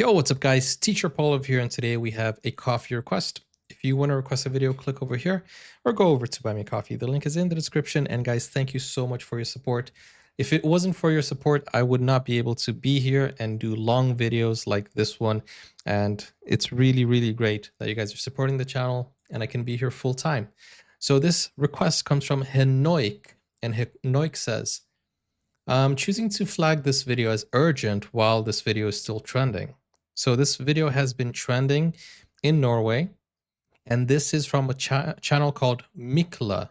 Yo, what's up guys? Teacher Paul over here, and today we have a coffee request. If you want to request a video, click over here or go over to Buy Me Coffee. The link is in the description. And guys, thank you so much for your support. If it wasn't for your support, I would not be able to be here and do long videos like this one. And it's really, really great that you guys are supporting the channel and I can be here full time. So this request comes from Henoik, and Henoik says, I'm choosing to flag this video as urgent while this video is still trending. So this video has been trending in Norway, and this is from a channel called Mikla.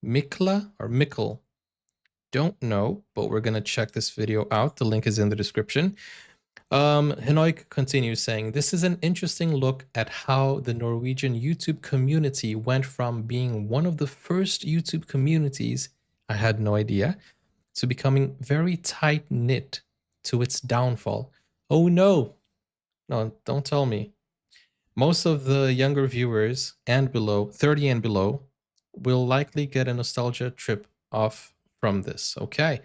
Mikla or Mikkel? Don't know, but we're going to check this video out. The link is in the description. Henoik continues saying, this is an interesting look at how the Norwegian YouTube community went from being one of the first YouTube communities, I had no idea, to becoming very tight-knit to its downfall. Oh no! No, don't tell me. Most of the younger viewers and below, 30 and below, will likely get a nostalgia trip off from this. Okay,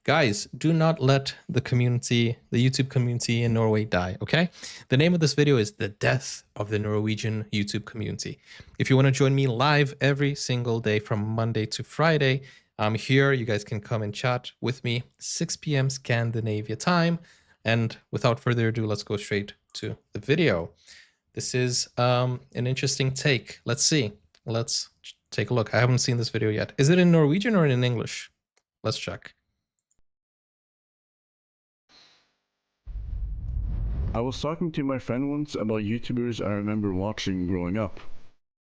guys, do not let the community, the YouTube community in Norway die, okay? The name of this video is The Death of the Norwegian YouTube Community. If you want to join me live every single day from Monday to Friday, I'm here. You guys can come and chat with me, 6 p.m. Scandinavia time. And without further ado, let's go straight to the video. This is an interesting take. Let's see. Let's take a look. I haven't seen this video yet. Is it in Norwegian or in English? Let's check. I was talking to my friend once about YouTubers I remember watching growing up.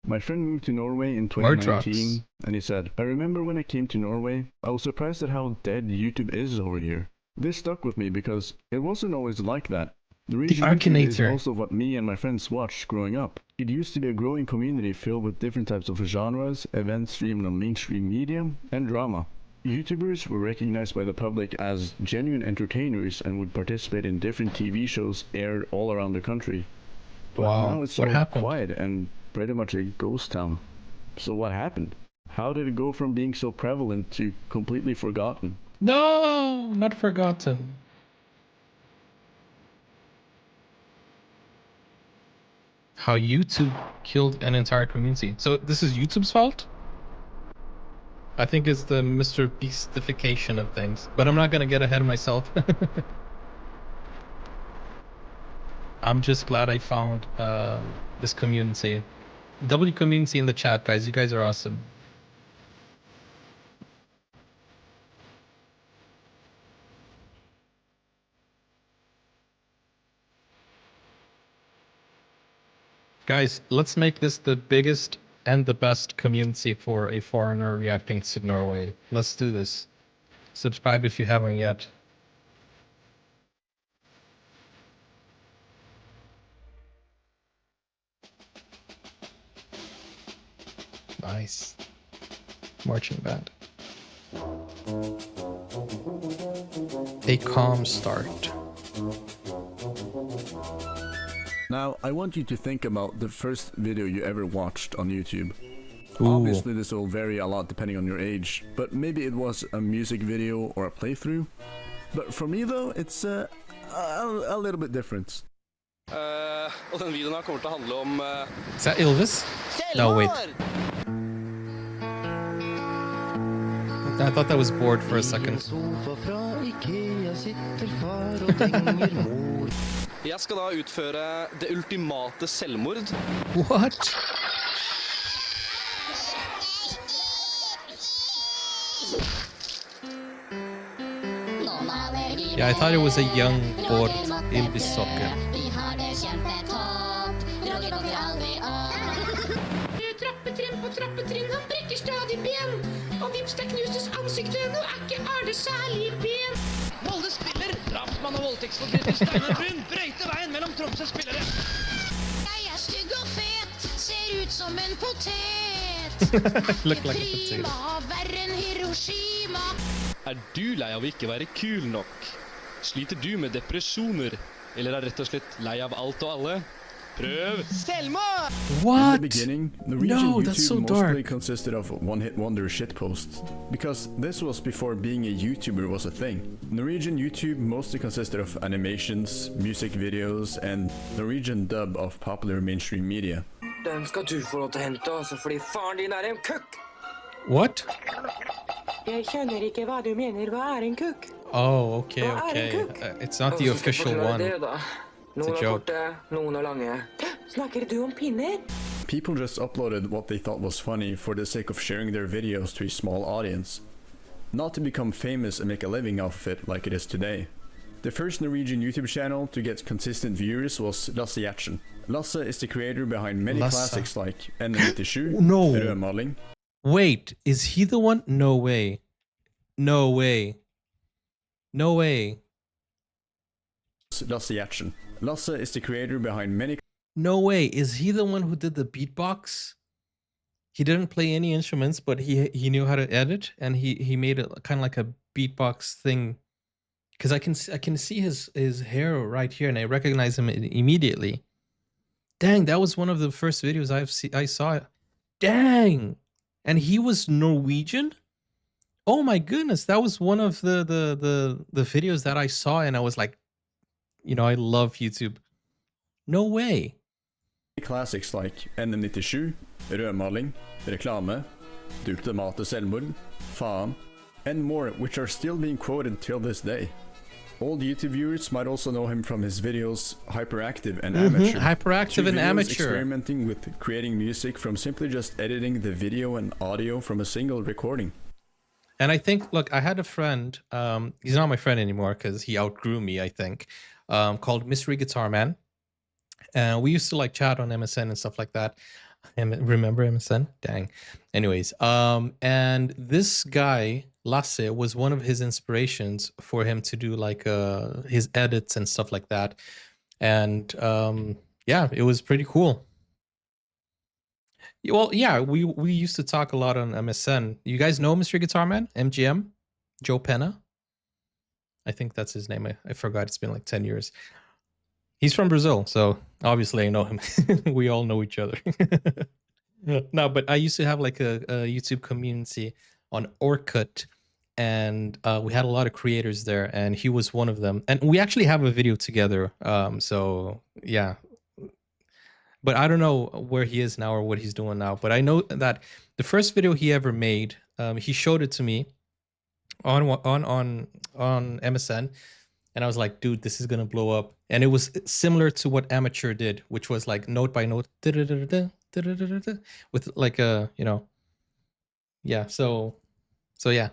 My friend moved to Norway in 2019, Murdrocks. and he said, I remember when I came to Norway, I was surprised at how dead YouTube is over here. This stuck with me because it wasn't always like that. The reason YouTube is also what me and my friends watched growing up. It used to be a growing community filled with different types of genres, events streamed on mainstream media, and drama. YouTubers were recognized by the public as genuine entertainers and would participate in different TV shows aired all around the country. But now it's so quiet and pretty much a ghost town. So what happened? How did it go from being so prevalent to completely forgotten? No, not forgotten. How YouTube killed an entire community. So this is YouTube's fault? I think it's the Mr. Beastification of things, but I'm not gonna get ahead of myself. I'm just glad I found this community. W community in the chat, guys. You guys are awesome. Guys, let's make this the biggest and the best community for a foreigner reacting to Norway. Let's do this. Subscribe if you haven't yet. Nice. Marching band. A calm start. Now, I want you to think about the first video you ever watched on YouTube. Ooh. Obviously, this will vary a lot depending on your age, but maybe it was a music video or a playthrough. But for me though, it's a little bit different. Og den videoen her kommer til å handle om Is that Elvis? No, wait. I thought that was bored for a second. Jeg skal da utføre det ultimate selvmord. What? Yeah, I thought it was a young Bård Ylvisåker. Trappetrinn på trappetrinn, han brekker stadig ben. Og vips, der knuses ansiktet, nå ikke det særlig pen. Molde spiller, drapsmann og voldtektsforbryter Steinar Brun brøyte veien mellom Tromsø spillere. Jeg er stygg og fet, ser ut som en potet. Look like a potato. Prima, verre enn Hiroshima. Er du lei av ikke være kul nok? Sliter du med depresjoner? Eller er rett og slett lei av alt og alle? Prøv! Selvmord! What? In the beginning, Norwegian No, YouTube that's so mostly dark. consisted of one-hit wonder shitposts, because this was before being a YouTuber was a thing. Norwegian YouTube mostly consisted of animations, music videos, and Norwegian dub of popular mainstream media. Den skal du få lov til å hente, altså, fordi faren din er en kukk. What? Jeg skjønner ikke hva du mener. Hva er en kukk? Oh, okay, Hva er en okay. kukk? It's not the Og så skal jeg official forklare one. det, da. Noen er joke. korte, noen er lange. Snakker du om pinner? People just uploaded what they thought was funny for the sake of sharing their videos to a small audience, not to become famous and make a living off of it like it is today. The first Norwegian YouTube channel to get consistent viewers was Lasse Gjertsen. Lasse is the creator behind many Lasse. classics like N97, No. Rødmaling. Wait, is he the one? No way. No way. No way. Lasse Gjertsen. Lasse is the creator behind many No way. Is he the one who did the beatbox? He didn't play any instruments, but he knew how to edit, and he made it kind of like a beatbox thing. Because I can see his hair right here, and I recognize him immediately. Dang, that was one of the first videos I saw. Dang, and he was Norwegian. Oh my goodness, that was one of the videos that I saw, and I was like, you know, I love YouTube. No way. classics like N97, Rødmaling, Reklame, Det ultimate selvmord, Faen, and more, which are still being quoted till this day. Old YouTube viewers might also know him from his videos Hyperactive and Amateur. Hyperactive Two and videos Amateur. experimenting with creating music from simply just editing the video and audio from a single recording. And I think, look, I had a friend, he's not my friend anymore because he outgrew me, I think, called Mystery Guitar Man. And we used to like chat on MSN and stuff like that. Remember MSN? Dang. Anyways, and this guy, Lasse, was one of his inspirations for him to do like his edits and stuff like that. And yeah, it was pretty cool. Well, yeah, we used to talk a lot on MSN. You guys know Mystery Guitar Man? MGM? Joe Penna? I think that's his name. I forgot. It's been like 10 years. He's from Brazil, so obviously I know him. We all know each other. No, but I used to have like a YouTube community on Orkut, and we had a lot of creators there, and he was one of them. And we actually have a video together. So yeah. But I don't know where he is now or what he's doing now. But I know that the first video he ever made, he showed it to me on MSN, and I was like, dude, this is gonna blow up. And it was similar to what Amateur did, which was like note by note, with like a, you know, yeah. So yeah.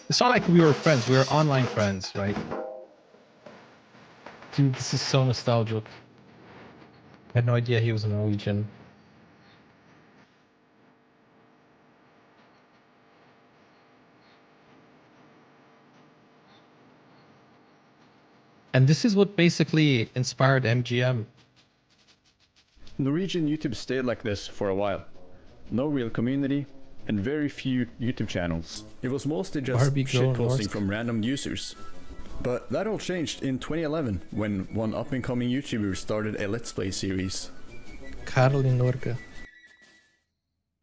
It's not like we were friends. We were online friends, right? Dude, this is so nostalgic. I had no idea he was a Norwegian. And this is what basically inspired MGM. Norwegian YouTube stayed like this for a while. No real community, and very few YouTube channels. It was mostly just Barbie girl shitposting Norsk. from random users. But that all changed in 2011 when one up-and-coming YouTuber started a Let's Play series. Karl i Norge.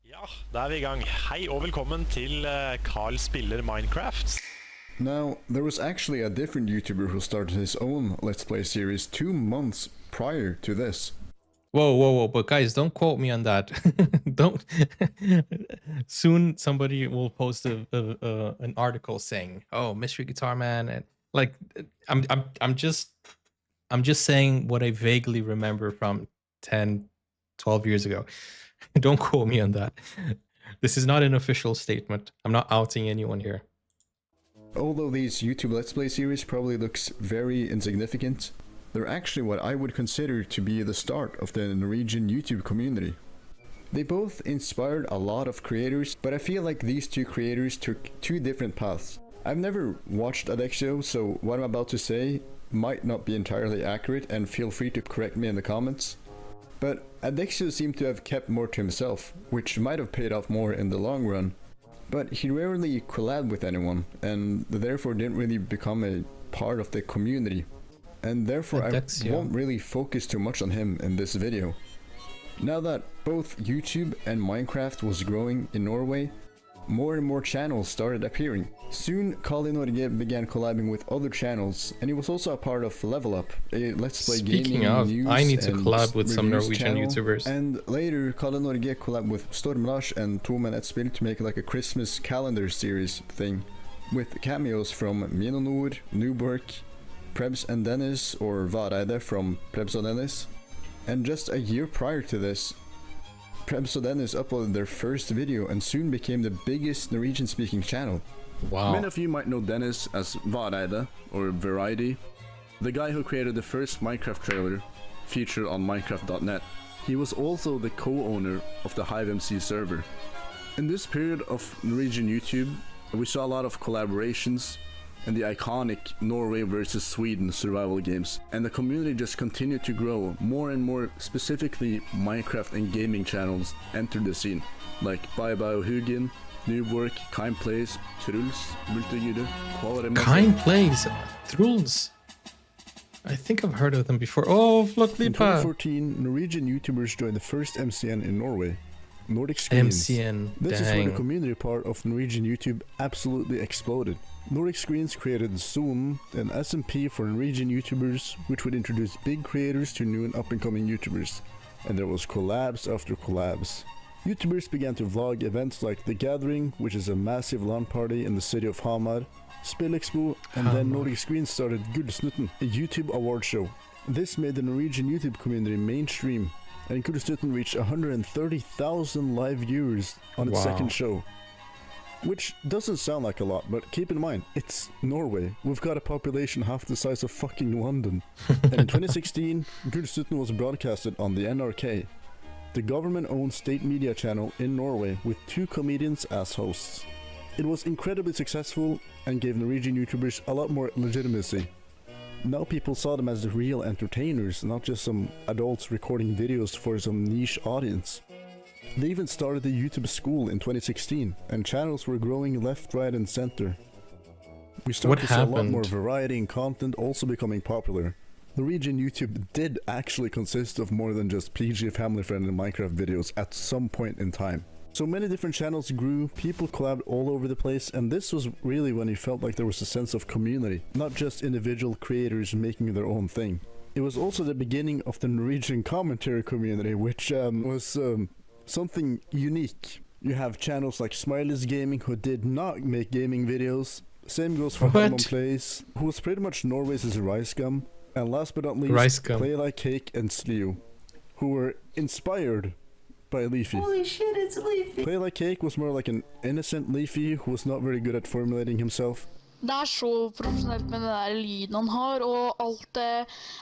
Ja, da vi I gang. Hei og velkommen til Carl spiller Minecraft. Now, there was actually a different YouTuber who started his own Let's Play series 2 months prior to this. Whoa, but guys, don't quote me on that. Don't. Soon somebody will post an article saying, "Oh, Mystery Guitar Man," and like, I'm just saying what I vaguely remember from 10, 12 years ago. Don't quote me on that. This is not an official statement. I'm not outing anyone here. Although these YouTube Let's Play series probably looks very insignificant, they're actually what I would consider to be the start of the Norwegian YouTube community. They both inspired a lot of creators, but I feel like these two creators took two different paths. I've never watched Adexio, so what I'm about to say might not be entirely accurate, and feel free to correct me in the comments. But Adexio seemed to have kept more to himself, which might have paid off more in the long run. but he rarely collabed with anyone, and therefore didn't really become a part of the community. And therefore I won't really focus too much on him in this video. Now that both YouTube and Minecraft was growing in Norway, more and more channels started appearing. Soon, Kali Norge began collabing with other channels, and he was also a part of Level Up, a Let's Play gaming news I need to collab with some Norwegian YouTubers. And later, Kali Norge collabed with Stormlars and Tomen Etspill to make like a Christmas calendar series thing, with cameos from Minonor, Newbork, Prebz and Dennis, or Vareide from Prebz and Dennis. And just a year prior to this, Prebz and Dennis uploaded their first video and soon became the biggest Norwegian-speaking channel. Wow. Many of you might know Dennis as Vareide, or Variety, the guy who created the first Minecraft trailer featured on Minecraft.net. He was also the co-owner of the HiveMC server. In this period of Norwegian YouTube, we saw a lot of collaborations and the iconic Norway versus Sweden survival games, and the community just continued to grow. More and more, specifically Minecraft and gaming channels entered the scene, like Hugin, Newbork, Kind Plays, Truls, Multigide, Kind Plays, Truls. I think I've heard of them before. Oh, look, in 2014, Norwegian YouTubers joined the first MCN in Norway, Nordic. MCN, This is where the community part of Norwegian YouTube absolutely exploded. Nordic Screens created Zoom, an SMP for Norwegian YouTubers, which would introduce big creators to new and up-and-coming YouTubers. And there was collabs after collabs. YouTubers began to vlog events like The Gathering, which is a massive LAN party in the city of Hamar, Spillexpo, and then Nordic Screens started Gullsnutten, a YouTube award show. This made the Norwegian YouTube community mainstream, and Gullsnutten reached 130,000 live viewers on its second show. Which doesn't sound like a lot, but keep in mind, it's Norway. We've got a population half the size of fucking London. And in 2016, Gullsnutten was broadcasted on the NRK, the government-owned state media channel in Norway, with 2 comedians as hosts. It was incredibly successful and gave Norwegian YouTubers a lot more legitimacy. Now people saw them as the real entertainers, not just some adults recording videos for some niche audience. They even started a YouTube school in 2016, and channels were growing left, right, and center. We started to see a lot more variety and content also becoming popular. Norwegian YouTube did actually consist of more than just PG family-friendly Minecraft videos at some point in time. So many different channels grew, people collabed all over the place, and this was really when you felt like there was a sense of community, not just individual creators making their own thing. It was also the beginning of the Norwegian commentary community, which was something unique. You have channels like Smiley's Gaming, who did not make gaming videos. Same goes for Herman Plays, who was pretty much Norway's Rice Gum. And last but not least, Play Like Cake and Sleo, who were inspired by Leafy. Holy shit, it's Leafy! Play Like Cake was more like an innocent Leafy who was not very good at formulating himself. Det så profesjonelt med den der lyden han har, og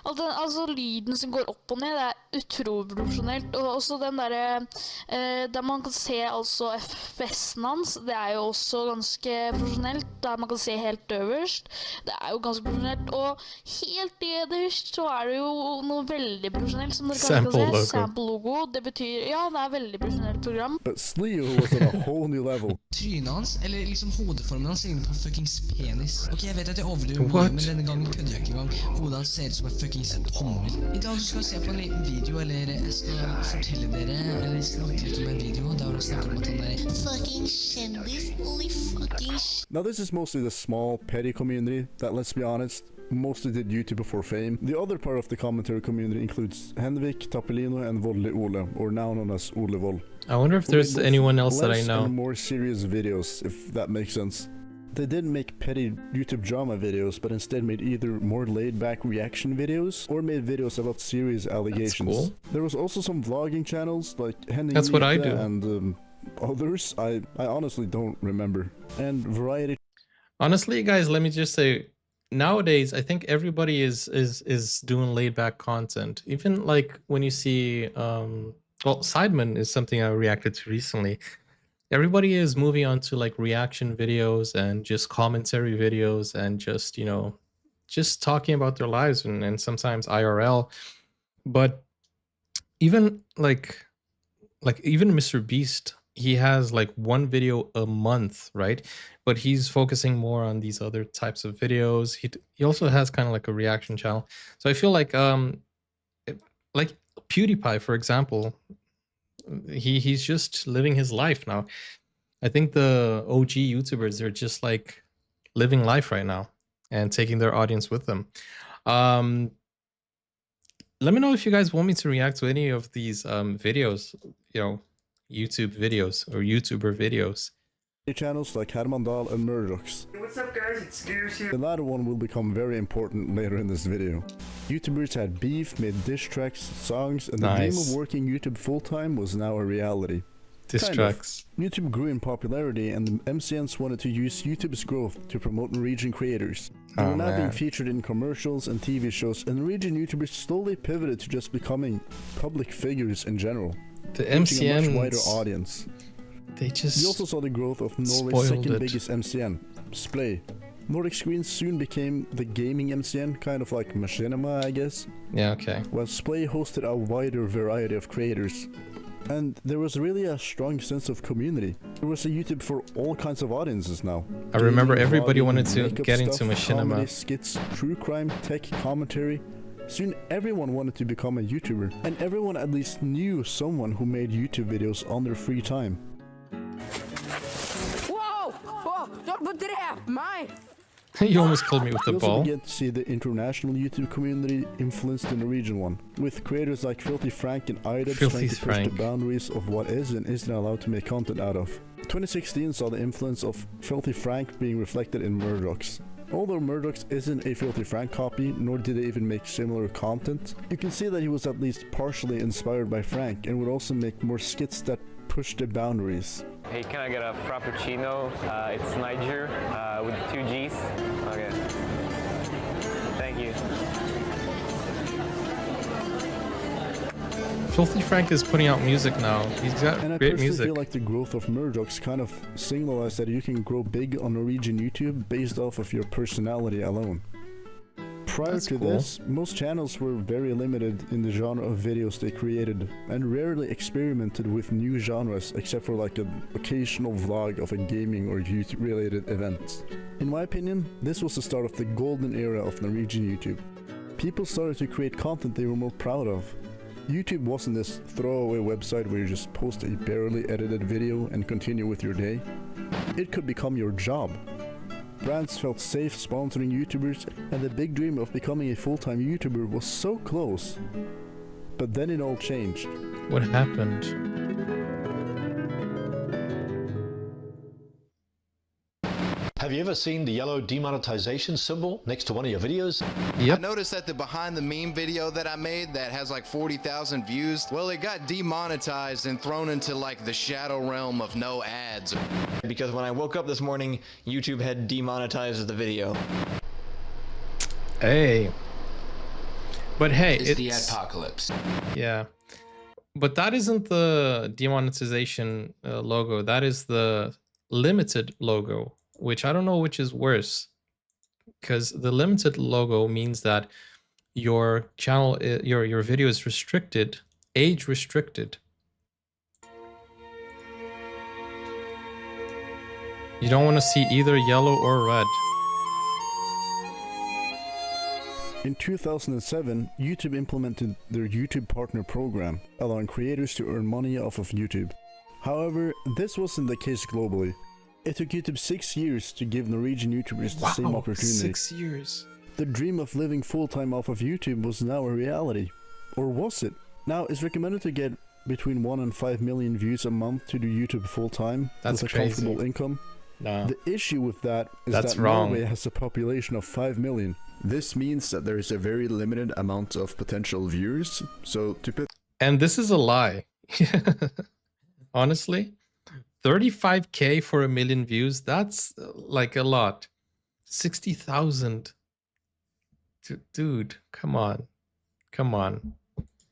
altså lyden som går opp og ned, det utrolig profesjonelt. Og også den der man kan se altså FPS-en hans, det jo også ganske profesjonelt, der man kan se helt øverst. Det jo ganske profesjonelt, og helt nederst så det jo noe veldig profesjonelt, som dere kanskje kan se. Sample logo, det betyr, ja, det veldig profesjonelt program. But Sleo was on a whole new level. Trynet hans, eller liksom hodeformen hans, ligner på fuckings penis. Ok, jeg vet at jeg overdriver mye, men denne gangen kødder jeg ikke engang. Hodet hans ser ut som en fuckings tommel. I dag skal vi se på en liten video, eller jeg skal fortelle dere, eller snakke litt om en video, der vi snakker om at han fucking kjendis, holy fucking shit. Now this is mostly the small, petty community that, let's be honest, mostly did YouTube before fame. The other part of the commentary community includes Henrik, Tappelino, and Voldelig Ole, or now known as Ole Vold. I wonder if there's anyone else that I know. More serious videos, if that makes sense. They didn't make petty YouTube drama videos, but instead made either more laid-back reaction videos or made videos about serious allegations. That's cool. There was also some vlogging channels like Henning That's what I do. And others I honestly don't remember. And variety. Honestly, guys, let me just say, nowadays I think everybody is doing laid-back content. Even like when you see well, Sidemen is something I reacted to recently. Everybody is moving on to like reaction videos and just commentary videos and just, you know, just talking about their lives and sometimes IRL. But even like even Mr. Beast he has like one video a month, right? But he's focusing more on these other types of videos. He also has kind of like a reaction channel. So I feel like like PewDiePie, for example, he's just living his life now. I think the OG YouTubers are just like living life right now and taking their audience with them. Let me know if you guys want me to react to any of these videos, you know, YouTube videos or YouTuber videos. Channels like Hermandal and Murdrocks. What's up guys, it's Goose here. The latter one will become very important later in this video. YouTubers had beef, made diss tracks, songs, and the dream of working YouTube full-time was now a reality. Diss tracks. YouTube grew in popularity and the MCNs wanted to use YouTube's growth to promote Norwegian creators. They were now being featured in commercials and TV shows, and Norwegian YouTubers slowly pivoted to just becoming public figures in general. The MCNs, a much wider audience. They just We also saw the growth of Norway's second biggest MCN, Splay. Nordic Screens soon became the gaming MCN, kind of like Machinima, I guess. Yeah, okay. While Splay hosted a wider variety of creators. And there was really a strong sense of community. There was a YouTube for all kinds of audiences now. I remember everybody wanted to makeup get into stuff, Machinima. Comedy, skits, true crime, tech, commentary. Soon everyone wanted to become a YouTuber. And everyone at least knew someone who made YouTube videos on their free time. Whoa! Whoa! Don't dräp mig! You almost killed me with the We ball. also began to see the international YouTube community influence the Norwegian one, with creators like Filthy Frank and Idubbbz trying to push the boundaries of what is and isn't allowed to make content out of. 2016 saw the influence of Filthy Frank being reflected in Murdrocks. Although Murdrocks isn't a Filthy Frank copy, nor did they even make similar content, you can see that he was at least partially inspired by Frank and would also make more skits that push the boundaries. Hey, can I get a Frappuccino? It's Niger with 2 G's. Okay. Thank you. Filthy Frank is putting out music now. He's got and great I personally music. feel like the growth of Murdrocks kind of signalized that you can grow big on Norwegian YouTube based off of your personality alone. Prior to this, most channels were very limited in the genre of videos they created and rarely experimented with new genres except for like an occasional vlog of a gaming or youth related event. In my opinion, this was the start of the golden era of Norwegian YouTube. People started to create content they were more proud of. YouTube wasn't this throwaway website where you just post a barely edited video and continue with your day. It could become your job. Brands felt safe sponsoring YouTubers, and the big dream of becoming a full-time YouTuber was so close. But then it all changed. What happened? Have you ever seen the yellow demonetization symbol next to one of your videos? Yep. I noticed that the behind the meme video that I made that has like 40,000 views, well, it got demonetized and thrown into like the shadow realm of no ads. Because when I woke up this morning, YouTube had demonetized the video. Hey. But hey, it's the adpocalypse. Yeah. But that isn't the demonetization logo. That is the limited logo, which I don't know which is worse. Because the limited logo means that your channel, your video is restricted, age restricted. You don't want to see either yellow or red. In 2007, YouTube implemented their YouTube Partner program, allowing creators to earn money off of YouTube. However, this wasn't the case globally. It took YouTube 6 years to give Norwegian YouTubers the same opportunity. 6 years. The dream of living full-time off of YouTube was now a reality. Or was it? Now, it's recommended to get between 1 and 5 million views a month to do YouTube full-time with a comfortable income. No. The issue with that is that Norway has a population of 5 million. This means that there is a very limited amount of potential viewers, so to put... And this is a lie. Honestly, 35k for 1 million views, that's like a lot. 60,000. Dude, come on. Come on.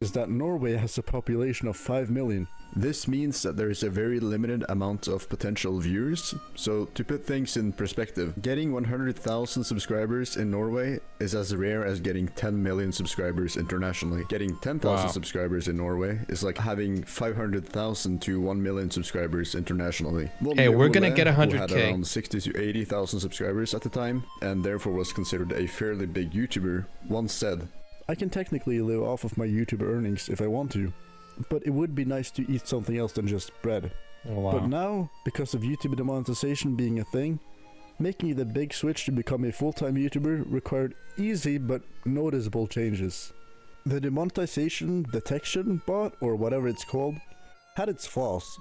is that Norway has a population of 5 million. This means that there is a very limited amount of potential viewers. So to put things in perspective, getting 100,000 subscribers in Norway is as rare as getting 10 million subscribers internationally. Getting 10,000 subscribers in Norway is like having 500,000 to 1 million subscribers internationally. Hey, we're gonna get 100K. Who had around 60 to 80,000 subscribers at the time, and therefore was considered a fairly big YouTuber, once said, "I can technically live off of my YouTube earnings if I want to, but it would be nice to eat something else than just bread." Oh, wow. But now, because of YouTube demonetization being a thing, making the big switch to become a full-time YouTuber required easy but noticeable changes. The demonetization detection bot, or whatever it's called, had its flaws.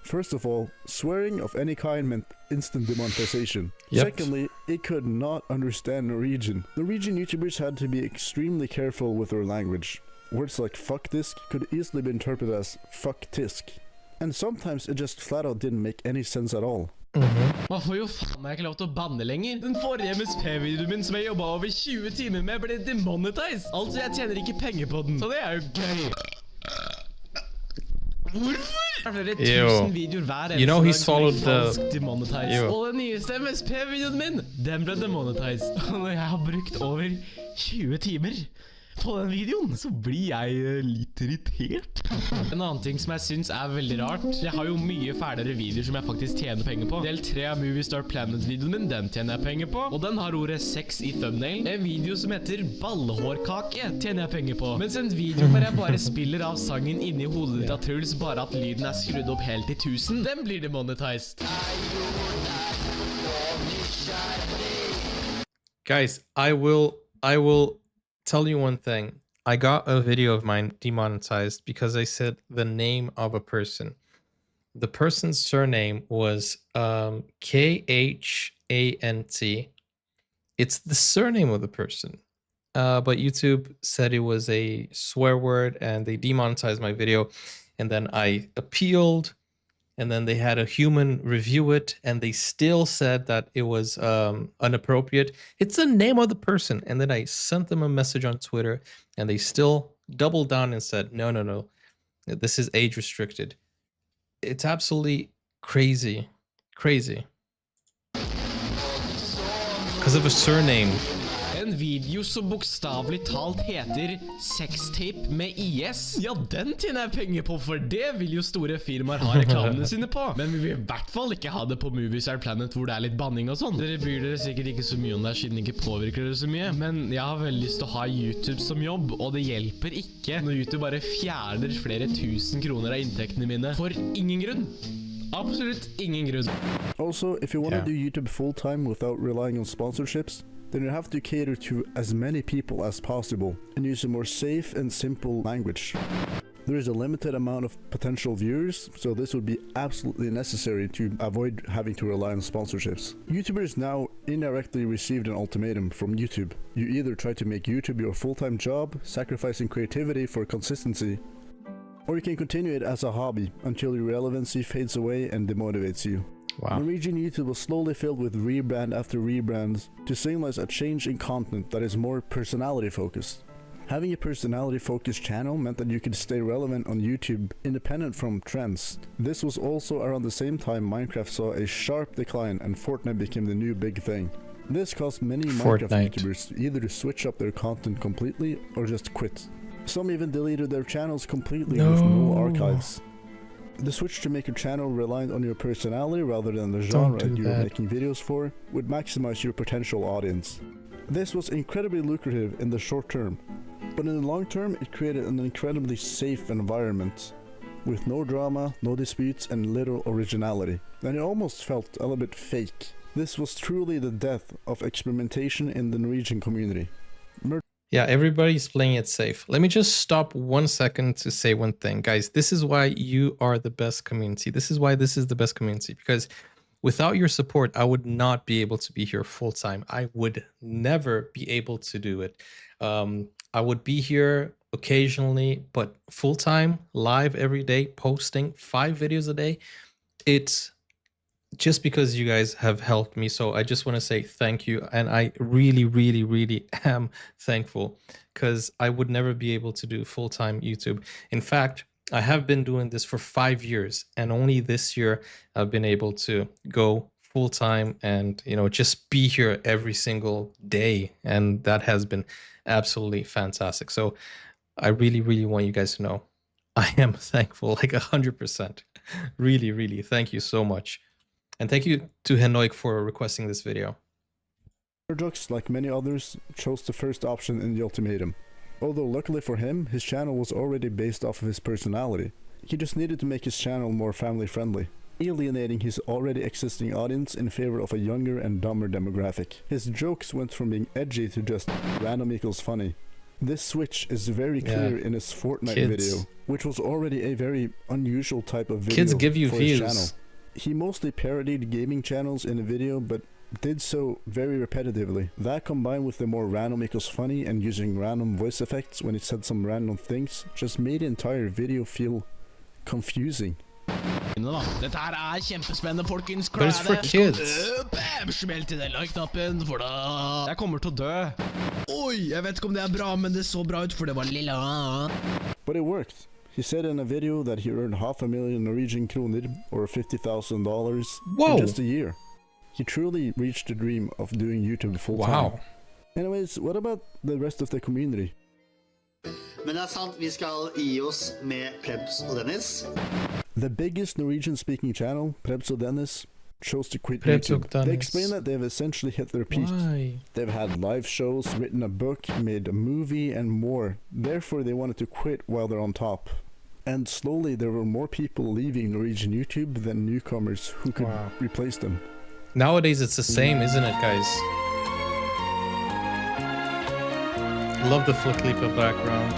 First of all, swearing of any kind meant instant demonetization. Yep. Secondly, it could not understand Norwegian. Norwegian YouTubers had to be extremely careful with their language. Words like fucktisk could easily be interpreted as fucktisk. And sometimes it just flat out didn't make any sense at all. Man får jo faen meg ikke lov til å banne lenger. Den forrige MSP-videoen min som jeg jobbet over 20 timer med ble demonetized. Altså, jeg tjener ikke penger på den. Så det er jo gøy. Hvorfor? Det er flere tusen videoer hver eneste dag som blir falsk demonetized. Og den nyeste MSP-videoen min, den ble demonetized. Og når jeg har brukt over 20 timer på den videoen, så blir jeg litt irritert. En annen ting som jeg synes er veldig rart, jeg har jo mye fælere videoer som jeg faktisk tjener penger på. Del 3 av Movie Star Planet-videoen min, den tjener jeg penger på. Og den har ordet sex i thumbnail. En video som heter ballehårkake tjener jeg penger på. Mens en video hvor jeg bare spiller av sangen inni hodet ditt av Truls, bare at lyden er skrudd opp helt til 1000, den blir demonetized. Guys, I will tell you one thing. I got a video of mine demonetized because I said the name of a person. The person's surname was Khant. It's the surname of the person. But YouTube said it was a swear word and they demonetized my video. And then I appealed, and then they had a human review it, and they still said that it was inappropriate. It's the name of the person. And then I sent them a message on Twitter, and they still doubled down and said, no, this is age restricted. It's absolutely crazy. Because of a surname. En video som bokstavelig talt heter sextape med IS. Ja, den tjener jeg penger på, for det vil jo store firmaer ha reklamene sine på. Men vi vil i hvert fall ikke ha det på Movie Star Planet hvor det er litt banning og sånn. Dere bryr dere sikkert ikke så mye om det, siden det ikke påvirker dere så mye. Men jeg har veldig lyst til å ha YouTube som jobb, og det hjelper ikke når YouTube bare fjerner flere 1000 kroner av inntektene mine for ingen grunn. Absolutt ingen grunn. Also, if you want to do YouTube full-time without relying on sponsorships, then you have to cater to as many people as possible and use a more safe and simple language. There is a limited amount of potential viewers, so this would be absolutely necessary to avoid having to rely on sponsorships. YouTubers now indirectly received an ultimatum from YouTube. You either try to make YouTube your full-time job, sacrificing creativity for consistency, or you can continue it as a hobby until your relevancy fades away and demotivates you. Wow. Norwegian YouTube was slowly filled with rebrand after rebrand to signalize a change in content that is more personality focused. Having a personality focused channel meant that you could stay relevant on YouTube independent from trends. This was also around the same time Minecraft saw a sharp decline and Fortnite became the new big thing. This caused many Minecraft YouTubers either to switch up their content completely or just quit. Some even deleted their channels completely with no archives. The switch to make a channel reliant on your personality rather than the genre you were making videos for would maximize your potential audience. This was incredibly lucrative in the short term, but in the long term it created an incredibly safe environment with no drama, no disputes and little originality, and it almost felt a little bit fake. This was truly the death of experimentation in the Norwegian community. Yeah, everybody's playing it safe. Let me just stop 1 second to say one thing. Guys, this is why you are the best community. This is why this is the best community. Because without your support, I would not be able to be here full time. I would never be able to do it. I would be here occasionally, but full time, live every day, posting 5 videos a day. just because you guys have helped me. So I just want to say thank you. And I really, really, really am thankful, because I would never be able to do full-time YouTube. In fact, I have been doing this for 5 years, and only this year I've been able to go full-time and, you know, just be here every single day. And that has been absolutely fantastic. So I really, really want you guys to know I am thankful, like 100%. Really, really, thank you so much. And thank you to Henoik for requesting this video. Murdrocks, like many others, chose the first option in the ultimatum. Although luckily for him, his channel was already based off of his personality. He just needed to make his channel more family friendly, alienating his already existing audience in favor of a younger and dumber demographic. His jokes went from being edgy to just random equals funny. This switch is very clear in his Fortnite video, which was already a very unusual type of video. Kids give you for views. his channel. He mostly parodied gaming channels in a video, but did so very repetitively. That combined with the more random equals funny and using random voice effects when he said some random things just made the entire video feel confusing. Dette her kjempespennende, folkens. But it's for kids. Bam! Smell til den like-knappen, for da jeg kommer til å dø. Oi, jeg vet ikke om det bra, men det så bra ut, for det var lilla. But it worked. He said in a video that he earned 500,000 Norwegian kroner, or $50,000, in just a year. He truly reached the dream of doing YouTube full-time. Wow. Anyways, what about the rest of the community? Men det sant, vi skal gi oss med Prebz og Dennis. The biggest Norwegian-speaking channel, Prebz og Dennis, chose to quit Prebz og YouTube. Dennis. They explain that they've essentially hit their peak. Why? They've had live shows, written a book, made a movie, and more. Therefore, they wanted to quit while they're on top. And slowly, there were more people leaving Norwegian YouTube than newcomers who could replace them. Nowadays, it's the same, isn't it, guys? Love the Flickleaper background.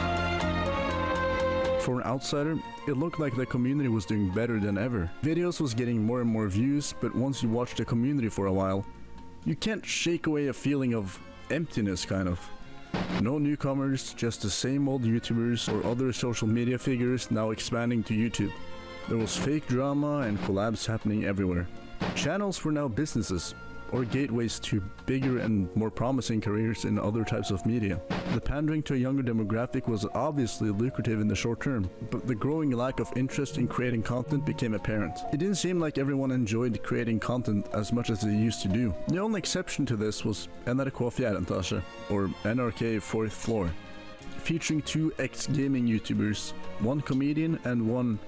For an outsider, it looked like the community was doing better than ever. Videos was getting more and more views, but once you watch the community for a while, you can't shake away a feeling of emptiness, kind of. No newcomers, just the same old YouTubers or other social media figures now expanding to YouTube. There was fake drama and collabs happening everywhere. Channels were now businesses, or gateways to bigger and more promising careers in other types of media. The pandering to a younger demographic was obviously lucrative in the short term, but the growing lack of interest in creating content became apparent. It didn't seem like everyone enjoyed creating content as much as they used to do. The only exception to this was NRK Fjerde Etasje, or NRK Fourth Floor, featuring two ex-gaming YouTubers, one comedian and one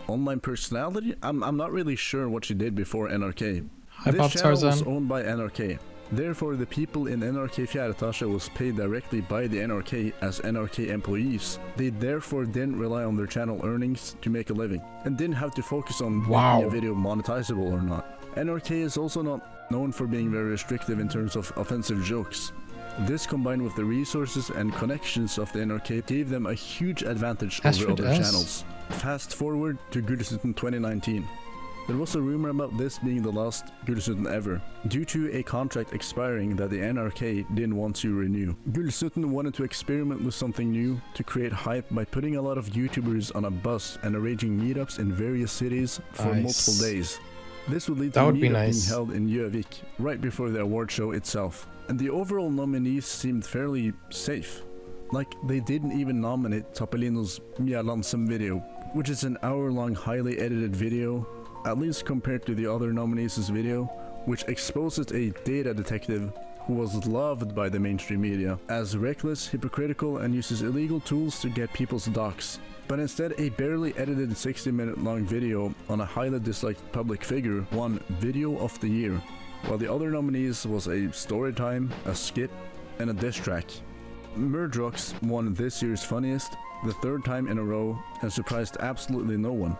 online personality. I'm not really sure what she did before NRK. This channel was owned by NRK. Therefore, the people in NRK Fjerde Etasje was paid directly by the NRK as NRK employees. They therefore didn't rely on their channel earnings to make a living, and didn't have to focus on making a video monetizable or not. NRK is also not known for being very restrictive in terms of offensive jokes. This combined with the resources and connections of the NRK gave them a huge advantage over other channels. Fast forward to Gullsuten 2019. There was a rumor about this being the last Gullsuten ever, due to a contract expiring that the NRK didn't want to renew. Gullsuten wanted to experiment with something new, to create hype by putting a lot of YouTubers on a bus and arranging meetups in various cities for multiple days. This would lead to a meetup being held in Gjøvik, right before the award show itself. And the overall nominees seemed fairly safe. Like, they didn't even nominate Tappelino's Mia Lansem video, which is an hour-long highly edited video, at least compared to the other nominees' video, which exposes a data detective who was loved by the mainstream media as reckless, hypocritical, and uses illegal tools to get people's docs. But instead, a barely edited 60-minute long video on a highly disliked public figure won Video of the Year, while the other nominees was a story time, a skit, and a diss track. Murdrocks won this year's funniest, the third time in a row, and surprised absolutely no one.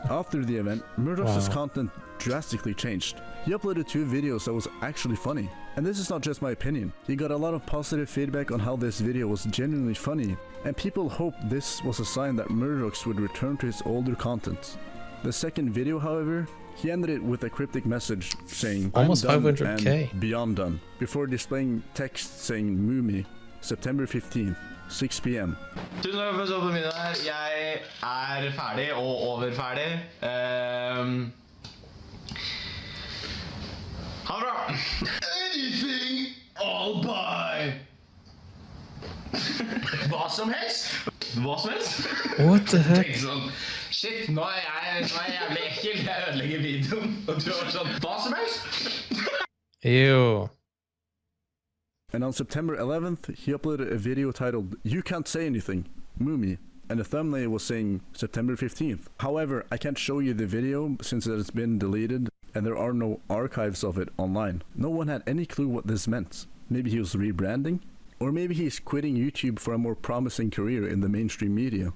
After the event, Murdrocks' content drastically changed. He uploaded 2 videos that was actually funny. And this is not just my opinion. He got a lot of positive feedback on how this video was genuinely funny, and people hoped this was a sign that Murdrocks would return to his older content. The second video, however, he ended it with a cryptic message saying, almost "I'm done 500K and beyond done," before displaying text saying Mumi, September 15th, 6 p.m. Tusen takk for så på middag her. Jeg ferdig og over ferdig. Ha det bra. Anything, all buy. Hva som helst. Hva som helst. What the heck? Tenkte sånn, shit, nå er jeg jævlig ekkel. Jeg ødelegger videoen. Og du var sånn, hva som helst. Ew. And on September 11th, he uploaded a video titled "You Can't Say Anything, Mumi," and the thumbnail was saying September 15th. However, I can't show you the video since it has been deleted and there are no archives of it online. No one had any clue what this meant. Maybe he was rebranding? Or maybe he's quitting YouTube for a more promising career in the mainstream media.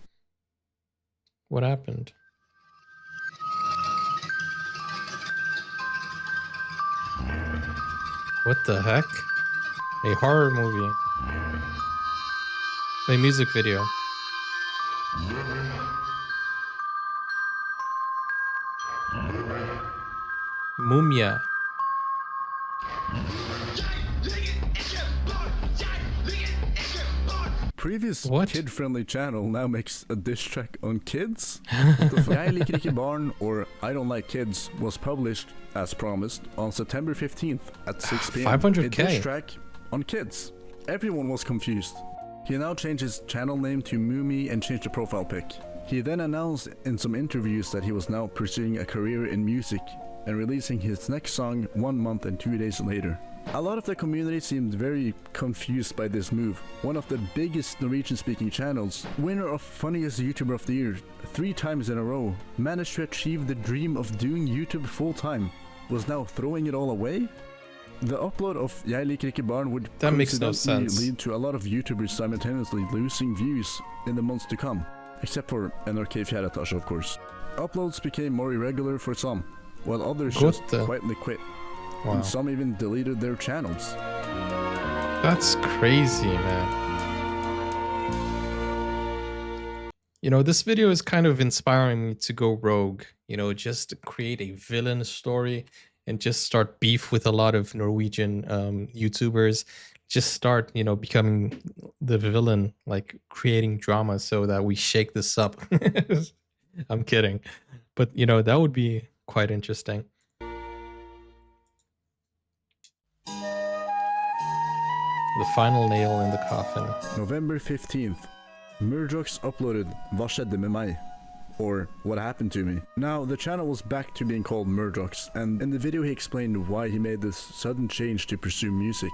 What happened? What the heck? A horror movie. A music video. Mumia. Previous kid-friendly channel now makes a diss track on kids? Jeg liker ikke barn, or I don't like kids, was published, as promised, on September 15th at 6 p.m. 500K. A diss track on kids. Everyone was confused. He now changed his channel name to Mumi and changed the profile pic. He then announced in some interviews that he was now pursuing a career in music and releasing his next song 1 month and 2 days later. A lot of the community seemed very confused by this move. One of the biggest Norwegian-speaking channels, winner of Funniest YouTuber of the Year 3 times in a row, managed to achieve the dream of doing YouTube full-time, was now throwing it all away? The upload of Jeg liker ikke barn would that makes no coincidentally sense. lead to a lot of YouTubers simultaneously losing views in the months to come, except for NRK Fjerde Etasje, of course. Uploads became more irregular for some, while others just quietly quit. Wow. And some even deleted their channels. That's crazy, man. You know, this video is kind of inspiring me to go rogue, you know, just create a villain story and just start beef with a lot of Norwegian YouTubers. Just start, you know, becoming the villain, like creating drama so that we shake this up. I'm kidding. But, you know, that would be quite interesting. The final nail in the coffin. November 15th. Murdrocks uploaded Hva skjedde med meg? Or What Happened to Me? Now, the channel was back to being called Murdrocks, and in the video he explained why he made this sudden change to pursue music.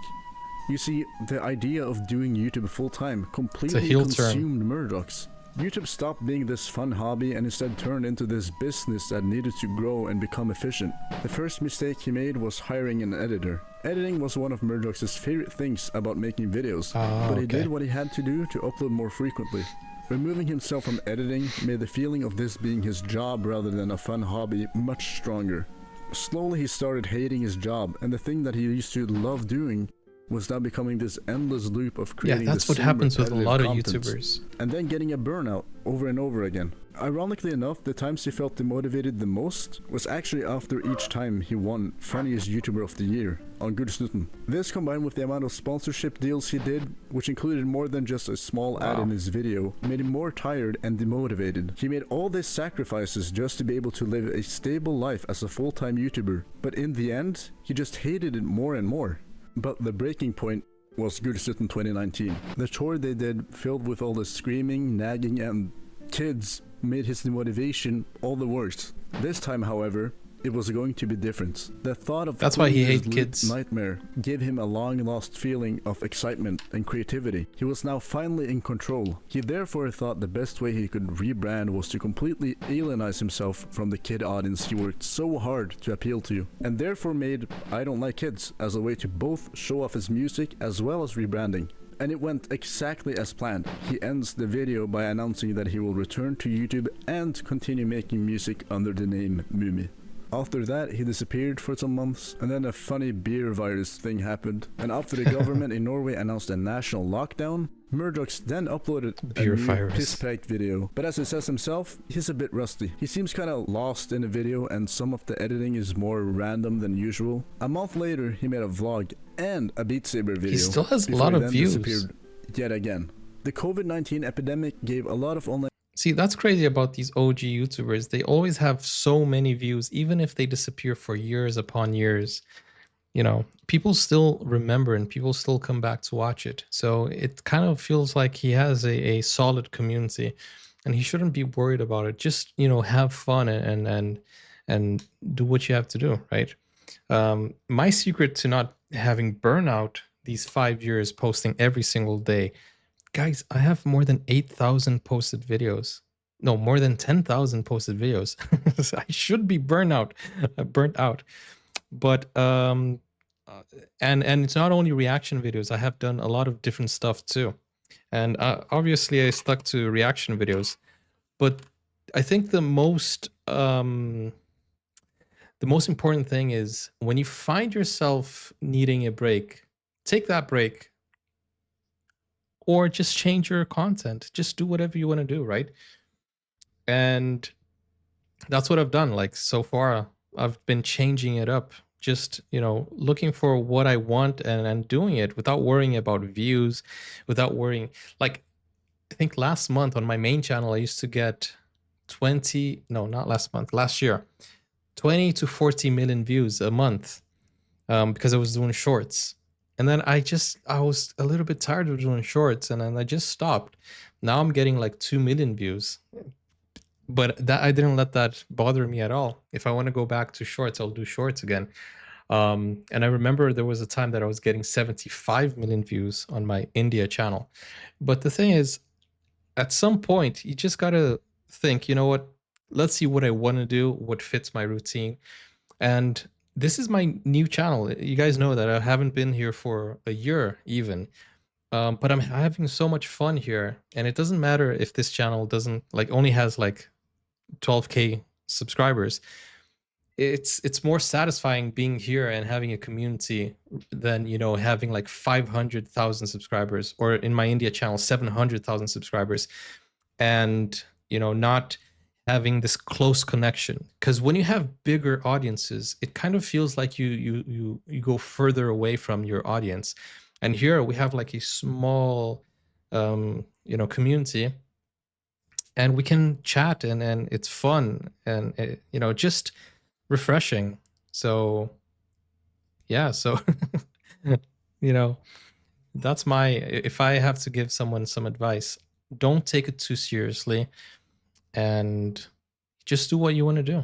You see, the idea of doing YouTube full-time completely consumed Murdrocks. YouTube stopped being this fun hobby and instead turned into this business that needed to grow and become efficient. The first mistake he made was hiring an editor. Editing was one of Murdrocks' favorite things about making videos, but he did what he had to do to upload more frequently. Removing himself from editing made the feeling of this being his job rather than a fun hobby much stronger. Slowly he started hating his job, and the thing that he used to love doing was now becoming this endless loop of creating that's what happens with a lot of YouTubers. And then getting a burnout over and over again. Ironically enough, the times he felt demotivated the most was actually after each time he won Funniest YouTuber of the Year on Gullsnutten. This combined with the amount of sponsorship deals he did, which included more than just a small ad in his video, made him more tired and demotivated. He made all these sacrifices just to be able to live a stable life as a full-time YouTuber, but in the end, he just hated it more and more. But the breaking point was Gullsnutten 2019. The tour they did, filled with all the screaming, nagging, and kids, made his demotivation all the worse. This time, however, it was going to be different. The thought of that's why he hates kids. Nightmare gave him a long-lost feeling of excitement and creativity. He was now finally in control. He therefore thought the best way he could rebrand was to completely alienize himself from the kid audience he worked so hard to appeal to, and therefore made I Don't Like Kids as a way to both show off his music as well as rebranding. And it went exactly as planned. He ends the video by announcing that he will return to YouTube and continue making music under the name Mumi. After that, he disappeared for some months, and then a funny beer virus thing happened, and after the government in Norway announced a national lockdown, Murdrocks then uploaded a new piss-packed video. But as he says himself, he's a bit rusty. He seems kinda lost in the video, and some of the editing is more random than usual. A month later, he made a vlog and a Beat Saber video. He still has a lot of views. Disappeared yet again. The COVID-19 epidemic gave a lot of online... See, that's crazy about these OG YouTubers. They always have so many views, even if they disappear for years upon years. you know, people still remember and people still come back to watch it. So it kind of feels like he has a solid community, and he shouldn't be worried about it. Just, you know, have fun and do what you have to do, right? My secret to not having burnout these 5 years posting every single day, guys, I have more than 8,000 posted videos. No, more than 10,000 posted videos. I should be burnt out. But and it's not only reaction videos. I have done a lot of different stuff too. And obviously I stuck to reaction videos. But I think the most important thing is when you find yourself needing a break, take that break, or just change your content. Just do whatever you want to do, right? And that's what I've done. Like, so far, I've been changing it up. Just, you know, looking for what I want and doing it without worrying about views, without worrying. Like, I think last month on my main channel, I used to get last year, 20 to 40 million views a month, because I was doing shorts. And then I was a little bit tired of doing shorts, and then I just stopped. Now I'm getting like 2 million views. But that I didn't let that bother me at all. If I want to go back to shorts, I'll do shorts again. And I remember there was a time that I was getting 75 million views on my India channel. But the thing is, at some point, you just got to think, you know what, let's see what I want to do, what fits my routine. And this is my new channel. You guys know that I haven't been here for a year even. But I'm having so much fun here. And it doesn't matter if this channel only has like 12K subscribers. It's more satisfying being here and having a community than, you know, having like 500,000 subscribers, or in my India channel 700,000 subscribers, and, you know, not having this close connection. Because when you have bigger audiences, it kind of feels like you go further away from your audience. And here we have like a small you know, community, and we can chat, and it's fun, and you know, just refreshing. So yeah, so you know, that's if I have to give someone some advice, don't take it too seriously, and just do what you want to do.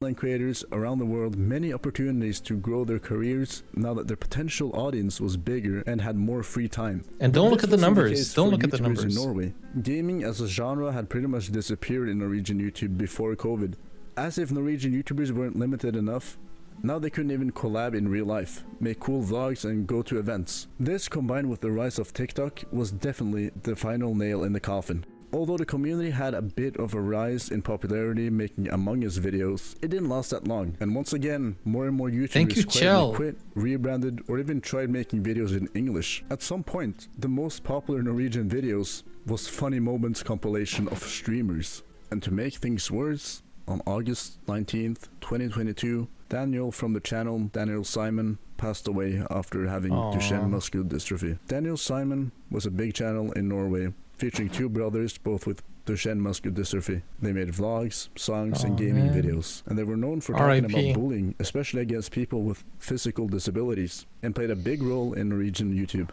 Online creators around the world many opportunities to grow their careers now that their potential audience was bigger and had more free time. And don't look at the numbers. Don't look at the numbers. In Norway, gaming as a genre had pretty much disappeared in Norwegian YouTube before COVID. As if Norwegian YouTubers weren't limited enough, now they couldn't even collab in real life, make cool vlogs and go to events. This, combined with the rise of TikTok, was definitely the final nail in the coffin. Although the community had a bit of a rise in popularity making Among Us videos, it didn't last that long. And once again, more and more YouTubers quietly quit, rebranded, or even tried making videos in English. At some point, the most popular Norwegian videos was Funny Moments compilation of streamers. And to make things worse, on August 19th, 2022, Daniel from the channel Daniel Simon passed away after having Duchenne muscular dystrophy. Daniel Simon was a big channel in Norway, featuring two brothers, both with Duchenne muscular dystrophy. They made vlogs, songs, and gaming videos, and they were known for talking about bullying, especially against people with physical disabilities, and played a big role in Norwegian YouTube.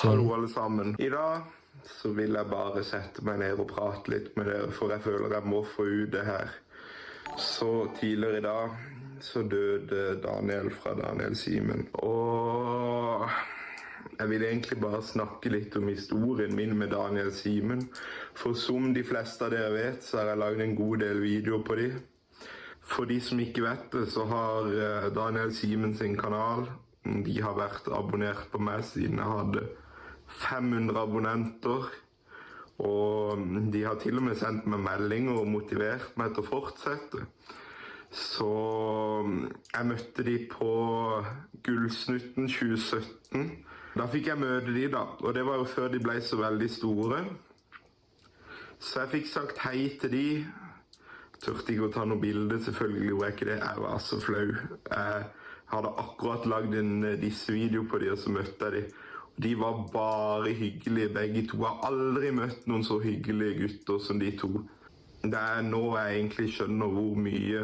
Hallo alle sammen. I dag så vil jeg bare sette meg ned og prate litt med dere, for jeg føler jeg må få ut det her. Så tidligere i dag så døde Daniel fra Daniel Simen, og jeg vil egentlig bare snakke litt om historien min med Daniel Simen, for som de fleste av dere vet, så har jeg laget en god del videoer på de. For de som ikke vet det, så har Daniel Simen sin kanal, de har vært abonnert på meg siden jeg hadde 500 abonnenter, og de har til og med sendt meg meldinger og motivert meg til å fortsette. Så jeg møtte de på Gullsnutten 2017. Da fikk jeg møte de da, og det var jo før de ble så veldig store. Så jeg fikk sagt hei til de. Tørte ikke å ta noe bilde, selvfølgelig gjorde jeg ikke det. Jeg var så flau. Jeg hadde akkurat lagd en disse-video på de, og så møtte jeg de. De var bare hyggelige, begge to. Jeg har aldri møtt noen så hyggelige gutter som de to. Det er nå jeg egentlig skjønner hvor mye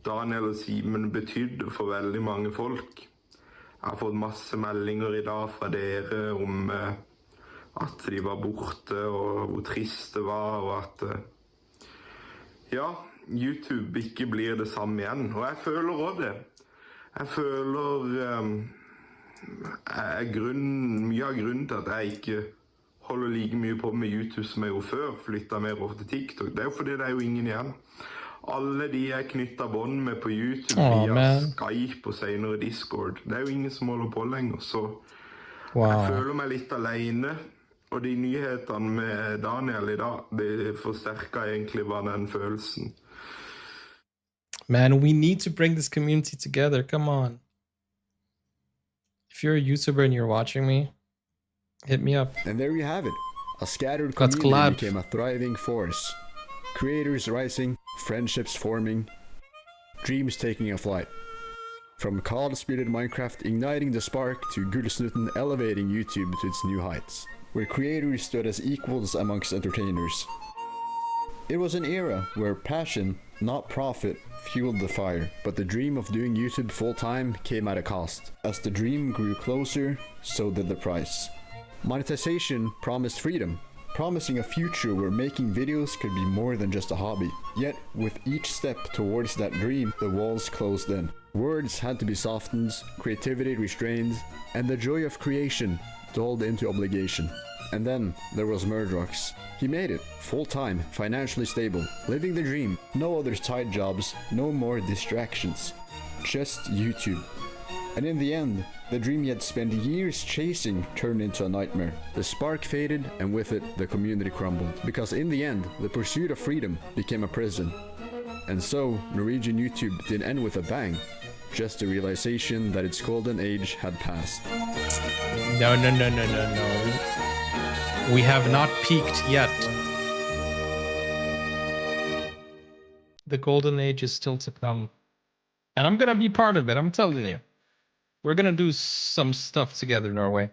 Daniel og Simen betydde for veldig mange folk. Jeg har fått masse meldinger i dag fra dere om at de var borte, og hvor trist det var, og at ja, YouTube ikke blir det samme igjen. Og jeg føler også det. Jeg føler mye av grunnen til at jeg ikke holder like mye på med YouTube som jeg gjorde før, flyttet mer over til TikTok. Det er jo fordi det er jo ingen igjen. Alle de jeg knyttet bånd med på YouTube via Skype og senere Discord, det er jo ingen som holder på lenger, så jeg føler meg litt alene. Og de nyhetene med Daniel i dag, det forsterker egentlig bare den følelsen. Man, we need to bring this community together. Come on. If you're a YouTuber and you're watching me, hit me up. And there you have it. A scattered community became a thriving force. Creators rising, friendships forming, dreams taking a flight. From Carl-spirited Minecraft igniting the spark to Gullsnutten elevating YouTube to its new heights, where creators stood as equals amongst entertainers. It was an era where passion, not profit, fueled the fire, but the dream of doing YouTube full-time came at a cost. As the dream grew closer, so did the price. Monetization promised freedom, promising a future where making videos could be more than just a hobby. Yet, with each step towards that dream, the walls closed in. Words had to be softened, creativity restrained, and the joy of creation dulled into obligation. And then there was Murdrocks. He made it, full-time, financially stable, living the dream, no other side jobs, no more distractions, just YouTube. And in the end, the dream he had spent years chasing turned into a nightmare. The spark faded, and with it, the community crumbled. Because in the end, the pursuit of freedom became a prison. And so, Norwegian YouTube didn't end with a bang, just the realization that its golden age had passed. No. We have not peaked yet. The golden age is still to come. And I'm gonna be part of it, I'm telling you. We're gonna do some stuff together, Norway.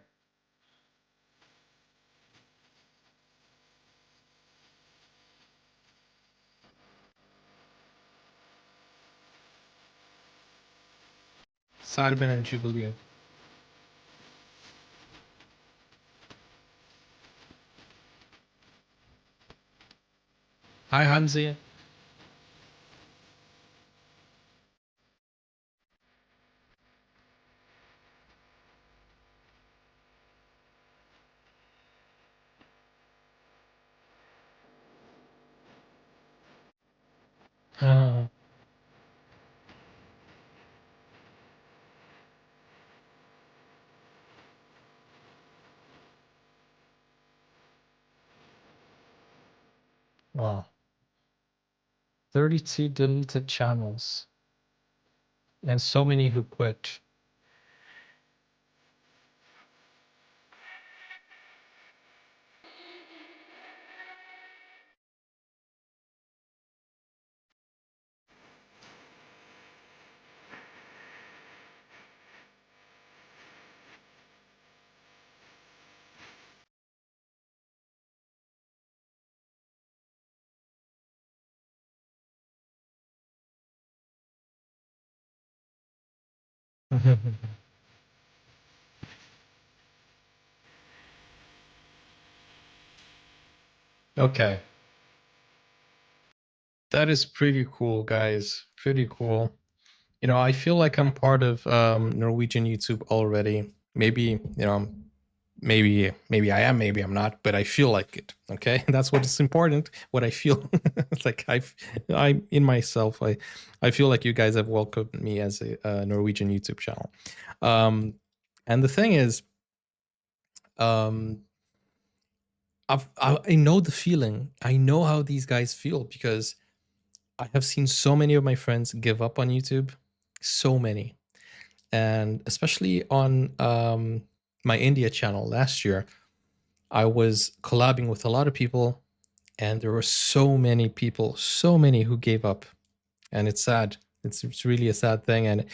Sarben and Jubilee. Hi, Hansi. Wow. 32 deleted channels. And so many who quit. Okay. That is pretty cool, guys. Pretty cool. You know, I feel like I'm part of Norwegian YouTube already. Maybe, you know, maybe I am, maybe I'm not, but I feel like it. Okay, that's what is important. What I feel. It's like I'm in myself. I feel like you guys have welcomed me as a Norwegian YouTube channel. And the thing is, I know the feeling. I know how these guys feel because I have seen so many of my friends give up on YouTube. So many. And especially on my India channel last year, I was collabing with a lot of people, and there were so many people, so many who gave up. And it's sad. It's really a sad thing.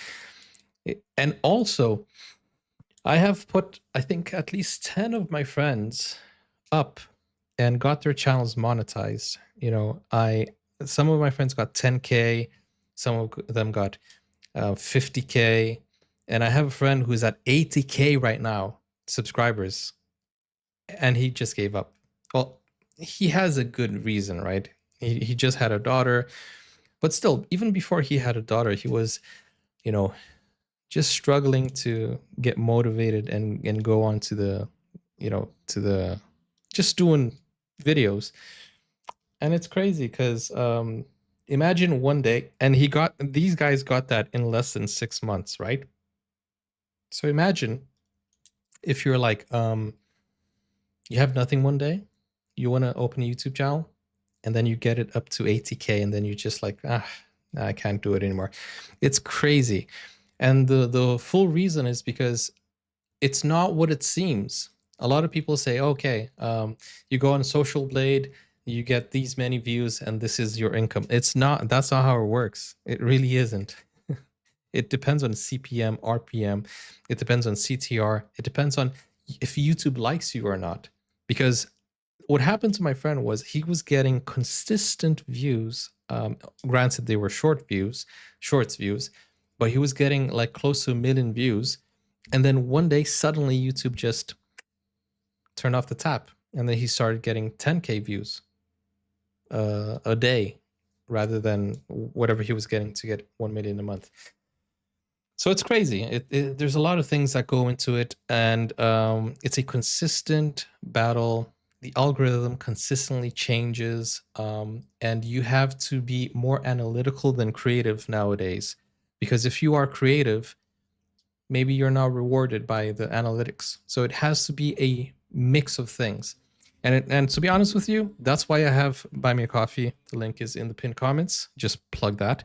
And also, I have put, I think, at least 10 of my friends up and got their channels monetized. You know, some of my friends got 10K, Some of them got 50K. And I have a friend who's at 80K right now, subscribers. And he just gave up. Well, he has a good reason, right? He just had a daughter. But still, even before he had a daughter, he was, you know, just struggling to get motivated and go on to the, you know, to the, just doing videos. And it's crazy because imagine one day, and these guys got that in less than 6 months, right? So imagine if you're like, you have nothing one day, you want to open a YouTube channel, and then you get it up to 80K, and then you're just like, I can't do it anymore. It's crazy. And the full reason is because it's not what it seems. A lot of people say, okay, you go on Social Blade, you get these many views, and this is your income. It's not. That's not how it works. It really isn't. It depends on CPM, RPM. It depends on CTR. It depends on if YouTube likes you or not. Because what happened to my friend was he was getting consistent views. Granted, they were shorts views, but he was getting like close to 1 million views. And then one day, suddenly YouTube just turned off the tap. And then he started getting 10K views a day rather than whatever he was getting to get 1 million a month. So it's crazy. There's a lot of things that go into it. And it's a consistent battle. The algorithm consistently changes. And you have to be more analytical than creative nowadays. Because if you are creative, maybe you're not rewarded by the analytics. So it has to be a mix of things. And to be honest with you, that's why I have Buy Me a Coffee. The link is in the pinned comments. Just plug that.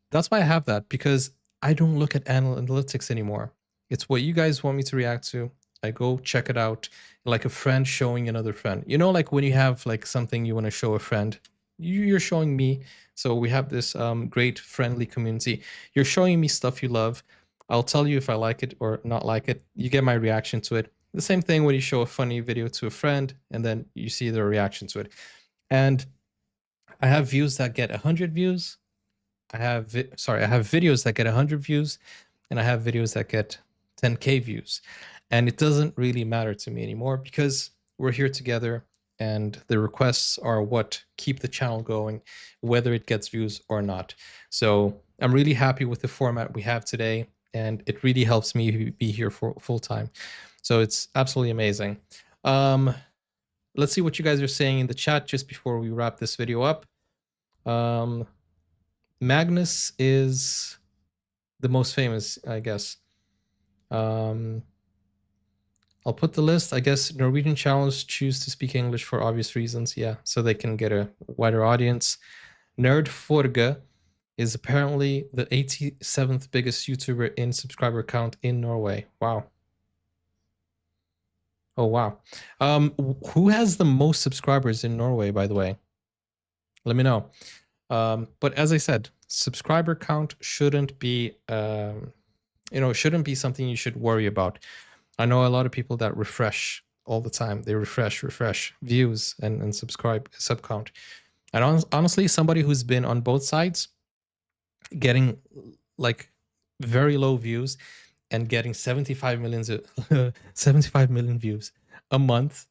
That's why I have that, because I don't look at analytics anymore. It's what you guys want me to react to. I go check it out like a friend showing another friend. You know, like when you have like something you want to show a friend, you're showing me. So we have this great friendly community. You're showing me stuff you love. I'll tell you if I like it or not like it. You get my reaction to it. The same thing when you show a funny video to a friend and then you see their reaction to it. And I have views that get 100 views. I have videos that get 100 views, and I have videos that get 10K views. And it doesn't really matter to me anymore because we're here together and the requests are what keep the channel going, whether it gets views or not. So I'm really happy with the format we have today, and it really helps me be here for full time. So it's absolutely amazing. Let's see what you guys are saying in the chat just before we wrap this video up. Magnus is the most famous, I guess. I'll put the list. I guess Norwegian channels choose to speak English for obvious reasons. Yeah, so they can get a wider audience. Nerdforge is apparently the 87th biggest YouTuber in subscriber count in Norway. Wow. Oh, wow. Who has the most subscribers in Norway, by the way? Let me know. But as I said, subscriber count shouldn't be, shouldn't be something you should worry about. I know a lot of people that refresh all the time. They refresh views and sub count. And honestly, somebody who's been on both sides, getting like very low views and getting 75 million views a month.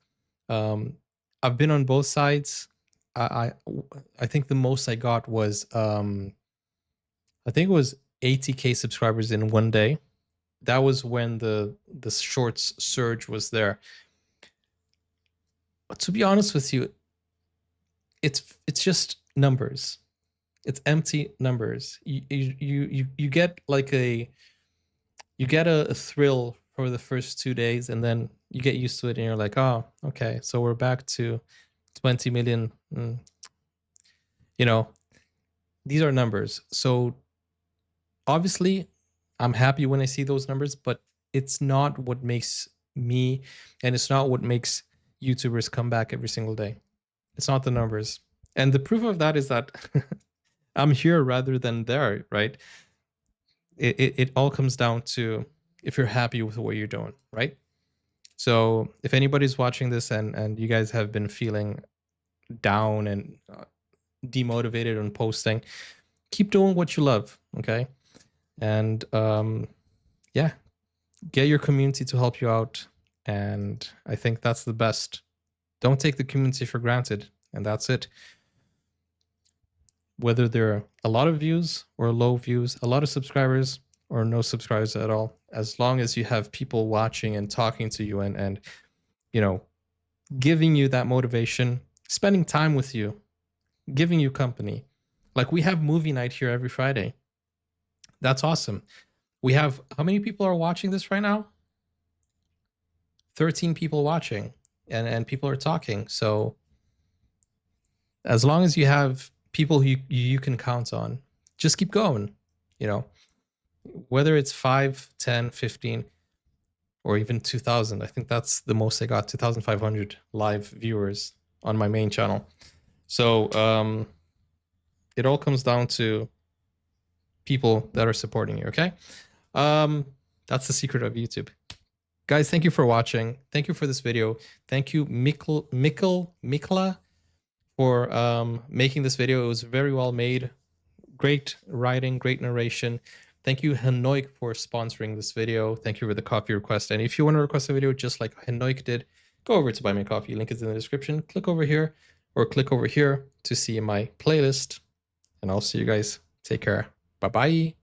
I've been on both sides. I think the most I got was I think it was 80K subscribers in one day. That was when the shorts surge was there. But to be honest with you, it's just numbers. It's empty numbers. You get like a thrill for the first 2 days, and then you get used to it, and you're like, oh, okay, so we're back to 20 million. These are numbers. So obviously, I'm happy when I see those numbers, but it's not what makes me, and it's not what makes YouTubers come back every single day. It's not the numbers. And the proof of that is that I'm here rather than there, right? It all comes down to if you're happy with what you're doing, right? So if anybody's watching this and you guys have been feeling down and demotivated on posting, keep doing what you love, okay? And yeah, get your community to help you out. And I think that's the best. Don't take the community for granted. And that's it. Whether there are a lot of views or low views, a lot of subscribers or no subscribers at all, as long as you have people watching and talking to you and you know, giving you that motivation, spending time with you, giving you company. Like we have movie night here every Friday. That's awesome. We have, how many people are watching this right now? 13 people watching, and people are talking. So as long as you have people who you can count on, just keep going, you know, whether it's 5, 10, 15, or even 2,000. I think that's the most I got, 2,500 live viewers on my main channel. So it all comes down to people that are supporting you, okay? That's the secret of YouTube. Guys, thank you for watching. Thank you for this video. Thank you, Mikla, for making this video. It was very well made. Great writing, great narration. Thank you, Henoik, for sponsoring this video. Thank you for the coffee request. And if you want to request a video just like Henoik did, go over to Buy Me a Coffee. Link is in the description. Click over here or click over here to see my playlist. And I'll see you guys. Take care. Bye-bye.